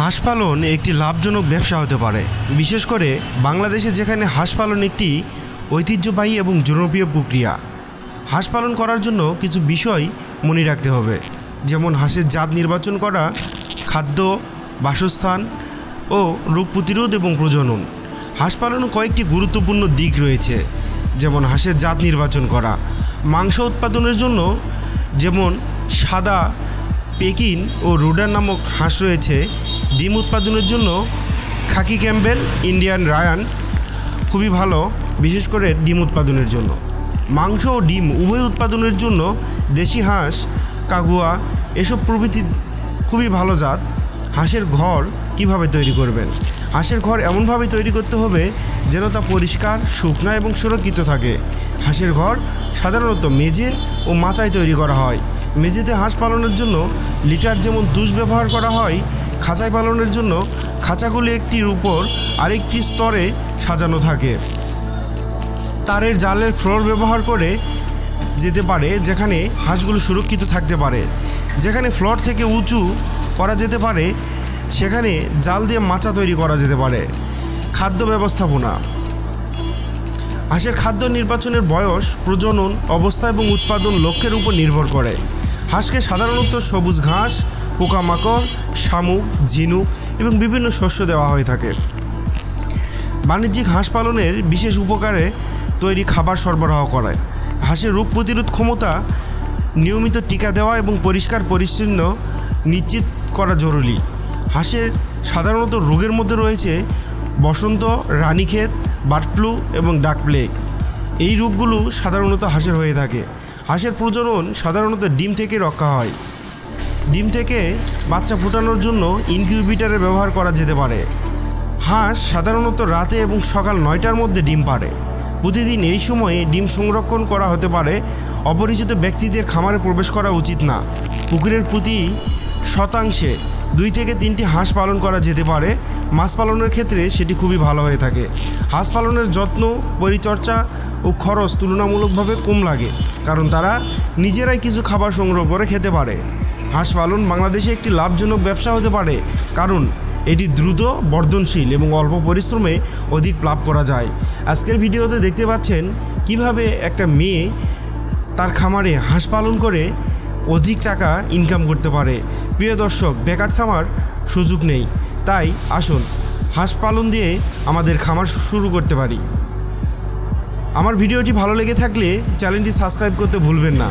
হাঁস পালন একটি লাভজনক ব্যবসা হতে পারে, বিশেষ করে বাংলাদেশে যেখানে হাঁস পালন একটি ঐতিহ্যবাহী এবং জনপ্রিয় প্রক্রিয়া। হাঁস পালন করার জন্য কিছু বিষয় মনে রাখতে হবে, যেমন হাঁসের জাত নির্বাচন করা, খাদ্য, বাসস্থান ও রোগ প্রতিরোধ এবং প্রজনন। হাঁস পালনের কয়েকটি গুরুত্বপূর্ণ দিক রয়েছে, যেমন হাঁসের জাত নির্বাচন করা, মাংস উৎপাদনের জন্য যেমন সাদা, পেকিন ও রুডার নামক হাঁস রয়েছে। ডিম উৎপাদনের জন্য খাকি ক্যাম্বেল, ইন্ডিয়ান রায়ান খুবই ভালো, বিশেষ করে ডিম উৎপাদনের জন্য। মাংস ও ডিম উভয় উৎপাদনের জন্য দেশি হাঁস, কাগুয়া এসব প্রভৃতি খুবই ভালো জাত। হাঁসের ঘর কিভাবে তৈরি করবেন? হাঁসের ঘর এমনভাবে তৈরি করতে হবে যেন তা পরিষ্কার, শুকনো এবং সুরক্ষিত থাকে। হাঁসের ঘর সাধারণত মেঝে ও মাচায় তৈরি করা হয়। মেঝেতে হাঁস পালনের জন্য লিটার যেমন তুষ ব্যবহার করা হয়, খাঁচায় পালনের জন্য খাঁচাগুলি একটির উপর আরেকটি স্তরে সাজানো থাকে। তারের জালের ফ্লোর ব্যবহার করে যেতে পারে, যেখানে হাঁসগুলো সুরক্ষিত থাকতে পারে। যেখানে ফ্লোর থেকে উঁচু করা যেতে পারে সেখানে জাল দিয়ে মাচা তৈরি করা যেতে পারে। খাদ্য ব্যবস্থাপনা। হাঁসের খাদ্য নির্বাচনের বয়স, প্রজনন অবস্থা এবং উৎপাদন লক্ষ্যের উপর নির্ভর করে। হাঁসকে সাধারণত সবুজ ঘাস, পোকামাকড়, শামুক, ঝিনুক এবং বিভিন্ন শস্য দেওয়া হয়ে থাকে। বাণিজ্যিক হাঁস পালনের বিশেষ উপকারে তৈরি খাবার সরবরাহ করে। হাঁসের রোগ প্রতিরোধ ক্ষমতা, নিয়মিত টিকা দেওয়া এবং পরিষ্কার পরিচ্ছন্ন নিশ্চিত করা জরুরি। হাঁসের সাধারণত রোগের মধ্যে রয়েছে বসন্ত, রানীক্ষেত, বার্ড ফ্লু এবং ডাক প্লেগ। এই রোগগুলো সাধারণত হাঁসের হয়ে থাকে। হাঁসের প্রজনন সাধারণত ডিম থেকে রক্ষা হয়। ডিম থেকে বাচ্চা ফোটানোর জন্য ইনকিউবেটরের ব্যবহার করা যেতে পারে। হাঁস সাধারণত রাতে এবং সকাল 9টার মধ্যে ডিম পাড়ে। প্রতিদিন এই সময়ে ডিম সংরক্ষণ করা হতে পারে। অপরিচিত ব্যক্তিদের খামারে প্রবেশ করা উচিত না। পুকুরের প্রতি শতাংশে 2 থেকে 3টি হাঁস পালন করা যেতে পারে। মাছ পালনের ক্ষেত্রে সেটি খুবই ভালো হয়ে থাকে। হাঁস পালনের যত্ন, পরিচর্যা ও খরচ তুলনামূলকভাবে কম লাগে, কারণ তারা নিজেরাই কিছু খাবার সংগ্রহ করে খেতে পারে। হাঁস পালন বাংলাদেশে একটি লাভজনক ব্যবসা হতে পারে, কারণ এটি দ্রুত বর্ধনশীল এবং অল্প পরিশ্রমে অধিক লাভ করা যায়। আজকের ভিডিওতে দেখতে পাচ্ছেন কিভাবে একটা মেয়ে তার খামারে হাঁস পালন করে অধিক টাকা ইনকাম করতে পারে। প্রিয় দর্শক, বেকার থামার সুযোগ নেই, তাই আসুন হাঁস পালন দিয়ে আমাদের খামার শুরু করতে পারি। আমার ভিডিওটি ভালো লেগে থাকলে চ্যানেলটি সাবস্ক্রাইব করতে ভুলবেন না।